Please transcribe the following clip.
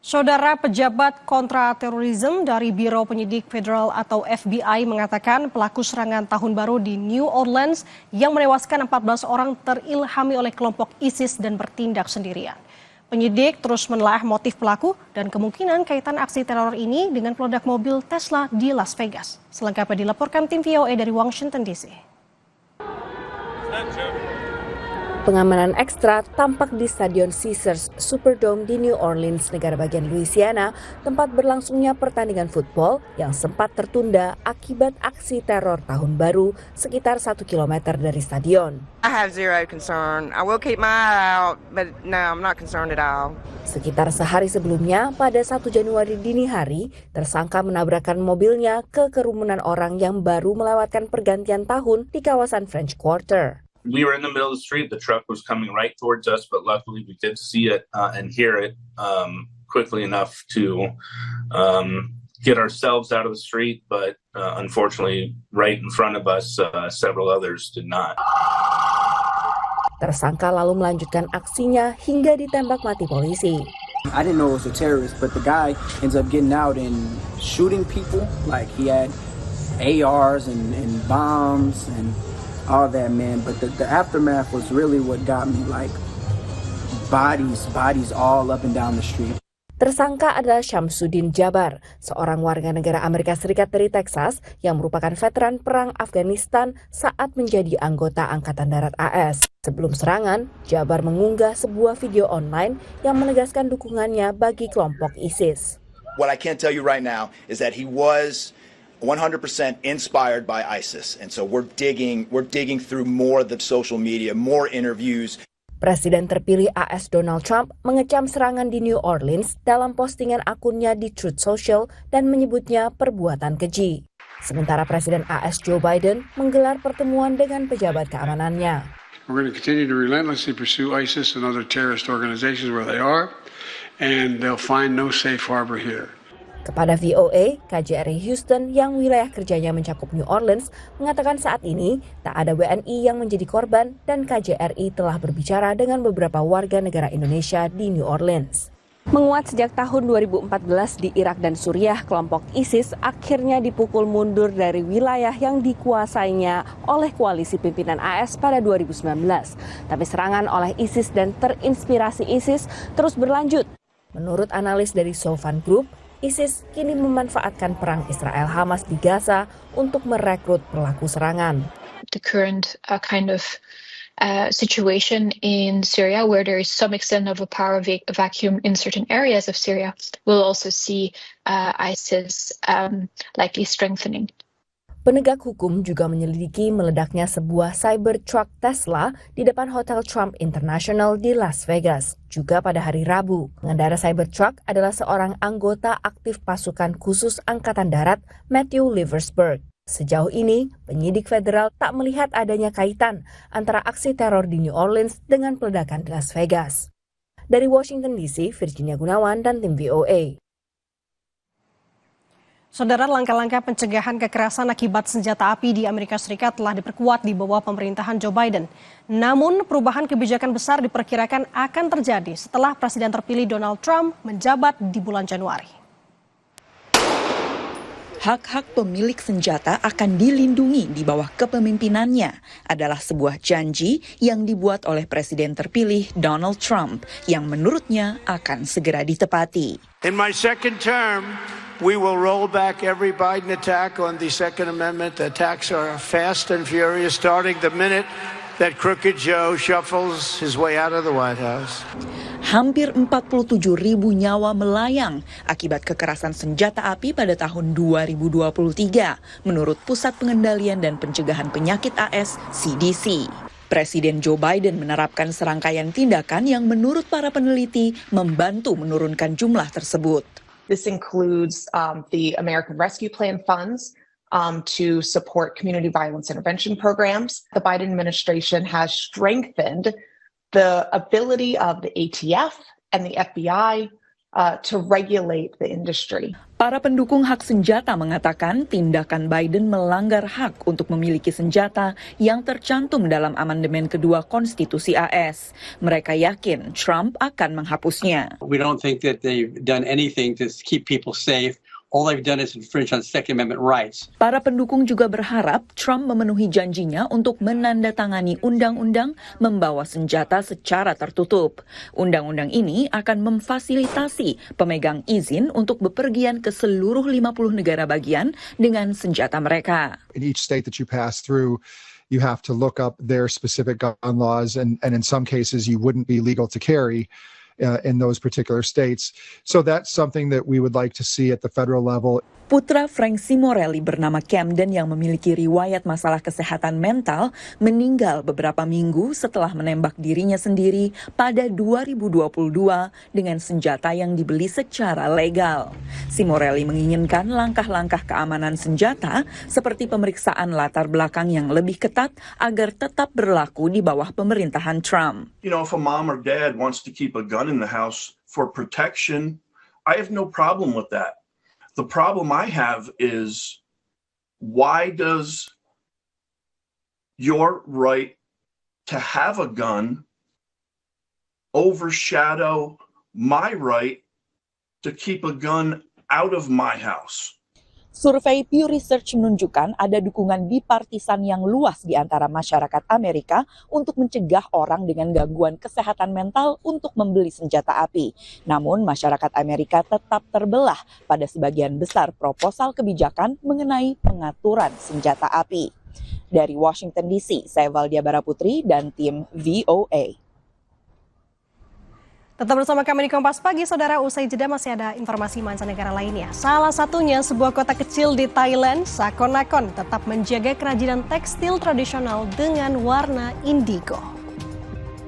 Saudara pejabat kontra-terorisme dari Biro Penyidik Federal atau FBI mengatakan pelaku serangan tahun baru di New Orleans yang menewaskan 14 orang terilhami oleh kelompok ISIS dan bertindak sendirian. Penyidik terus menelaah motif pelaku dan kemungkinan kaitan aksi teror ini dengan peledak mobil Tesla di Las Vegas. Selengkapnya dilaporkan tim VOA dari Washington DC. Pengamanan ekstra tampak di Stadion Caesars Superdome di New Orleans, negara bagian Louisiana, tempat berlangsungnya pertandingan football yang sempat tertunda akibat aksi teror tahun baru sekitar 1 kilometer dari stadion. I have zero concern. I will keep my eye out, but no, I'm not concerned at all. Sekitar sehari sebelumnya, pada 1 Januari dini hari, tersangka menabrakkan mobilnya ke kerumunan orang yang baru melewatkan pergantian tahun di kawasan French Quarter. We were in the middle of the street. The truck was coming right towards us, but luckily we did see it and hear it quickly enough to get ourselves out of the street. But unfortunately, right in front of us, several others did not. Tersangka lalu melanjutkan aksinya hingga ditembak mati polisi. I didn't know it was a terrorist, but the guy ends up getting out and shooting people. Like he had ARs and bombs and all that, man. But the aftermath was really what got me, like bodies all up and down the street. Tersangka adalah Syamsuddin Jabbar, seorang warga negara Amerika Serikat dari Texas yang merupakan veteran perang Afghanistan saat menjadi anggota Angkatan Darat AS. Sebelum serangan, Jabbar mengunggah sebuah video online yang menegaskan dukungannya bagi kelompok ISIS. What I can tell you right now is that he was 100% inspired by ISIS, and so we're digging through more of the social media, more interviews. Presiden terpilih AS Donald Trump mengecam serangan di New Orleans dalam postingan akunnya di Truth Social dan menyebutnya perbuatan keji. Sementara Presiden AS Joe Biden menggelar pertemuan dengan pejabat keamanannya. We're going to continue to relentlessly pursue ISIS and other terrorist organizations where they are, and they'll find no safe harbor here. Kepada VOA, KJRI Houston yang wilayah kerjanya mencakup New Orleans mengatakan saat ini tak ada WNI yang menjadi korban dan KJRI telah berbicara dengan beberapa warga negara Indonesia di New Orleans. Menguat sejak tahun 2014 di Irak dan Suriah, kelompok ISIS akhirnya dipukul mundur dari wilayah yang dikuasainya oleh koalisi pimpinan AS pada 2019. Tapi serangan oleh ISIS dan terinspirasi ISIS terus berlanjut. Menurut analis dari Sofan Group, ISIS kini memanfaatkan perang Israel-Hamas di Gaza untuk merekrut pelaku serangan. The current situation in Syria, where there is some extent of a power vacuum in certain areas of Syria, will also see ISIS likely strengthening. Penegak hukum juga menyelidiki meledaknya sebuah Cybertruck Tesla di depan Hotel Trump International di Las Vegas, juga pada hari Rabu. Pengendara Cybertruck adalah seorang anggota aktif pasukan khusus Angkatan Darat, Matthew Liversberg. Sejauh ini, penyidik federal tak melihat adanya kaitan antara aksi teror di New Orleans dengan peledakan di Las Vegas. Dari Washington DC, Virginia Gunawan dan tim VOA. Saudara, langkah-langkah pencegahan kekerasan akibat senjata api di Amerika Serikat telah diperkuat di bawah pemerintahan Joe Biden. Namun, perubahan kebijakan besar diperkirakan akan terjadi setelah Presiden terpilih Donald Trump menjabat di bulan Januari. Hak-hak pemilik senjata akan dilindungi di bawah kepemimpinannya adalah sebuah janji yang dibuat oleh Presiden terpilih Donald Trump yang menurutnya akan segera ditepati. In my second term, we will roll back every Biden attack on the Second Amendment. The attacks are fast and furious, starting the minute that Crooked Joe shuffles his way out of the White House. Hampir 47.000 nyawa melayang akibat kekerasan senjata api pada tahun 2023, menurut Pusat Pengendalian dan Pencegahan Penyakit AS, CDC. Presiden Joe Biden menerapkan serangkaian tindakan yang menurut para peneliti membantu menurunkan jumlah tersebut. This includes the American Rescue Plan funds to support community violence intervention programs. The Biden administration has strengthened the ability of the ATF and the FBI to regulate the industry. Para pendukung hak senjata mengatakan tindakan Biden melanggar hak untuk memiliki senjata yang tercantum dalam amandemen kedua Konstitusi AS. Mereka yakin Trump akan menghapusnya. We don't think that they've done anything to keep people safe. All they've done is infringe on Second Amendment rights. Para pendukung juga berharap Trump memenuhi janjinya untuk menandatangani undang-undang membawa senjata secara tertutup. Undang-undang ini akan memfasilitasi pemegang izin untuk bepergian ke seluruh 50 negara bagian dengan senjata mereka. In each state that you pass through, you have to look up their specific gun laws, and in some cases you wouldn't be legal to carry in those particular states. So that's something that we would like to see at the federal level. Putra Frank Simorelli bernama Camden yang memiliki riwayat masalah kesehatan mental meninggal beberapa minggu setelah menembak dirinya sendiri pada 2022 dengan senjata yang dibeli secara legal. Simorelli menginginkan langkah-langkah keamanan senjata seperti pemeriksaan latar belakang yang lebih ketat agar tetap berlaku di bawah pemerintahan Trump. You know, if a mom or dad wants to keep a gun in the house for protection, I have no problem with that. The problem I have is, why does your right to have a gun overshadow my right to keep a gun out of my house? Survei Pew Research menunjukkan ada dukungan bipartisan yang luas di antara masyarakat Amerika untuk mencegah orang dengan gangguan kesehatan mental untuk membeli senjata api. Namun masyarakat Amerika tetap terbelah pada sebagian besar proposal kebijakan mengenai pengaturan senjata api. Dari Washington DC, saya Valdia Baraputri dan tim VOA. Tetap bersama kami di Kompas Pagi, saudara. Usai jeda masih ada informasi mancanegara lainnya. Salah satunya sebuah kota kecil di Thailand, Sakonnakhon, tetap menjaga kerajinan tekstil tradisional dengan warna indigo.